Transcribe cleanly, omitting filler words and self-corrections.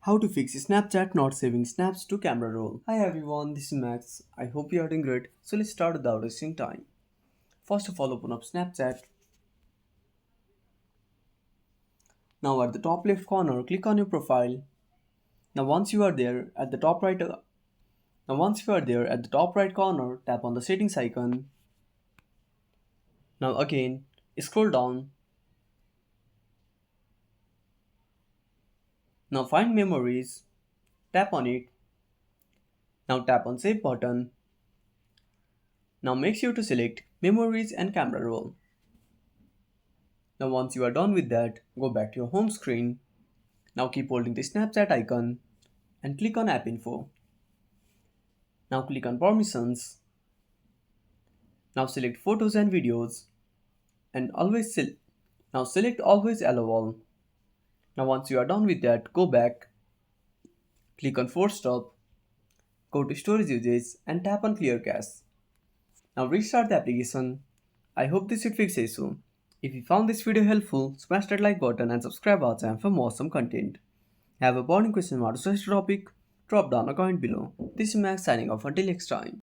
How to fix Snapchat not saving snaps to camera roll. Hi everyone, this is Max. I hope you are doing great. So let's start without wasting time. First of all, open up Snapchat. Now at the top left corner, click on your profile. Now once you are there, at the top right now once you are there at the top right corner, tap on the settings icon. Now again, scroll down. Now find memories. Tap on it. Now tap on save button. Now make sure to select memories and camera roll. Now once you are done with that, go back to your home screen. Now keep holding the Snapchat icon and click on App Info. Now click on Permissions. Now select Photos and Videos and now select Always Allow All. Now once you are done with that, go back, click on Force Stop, go to Storage Uses and tap on Clear Cache. Now restart the application. I hope this should fix the issue. If you found this video helpful, smash that like button and subscribe our channel for more awesome content. Have a burning question about a such topic? Drop down a comment below. This is Max signing off until next time.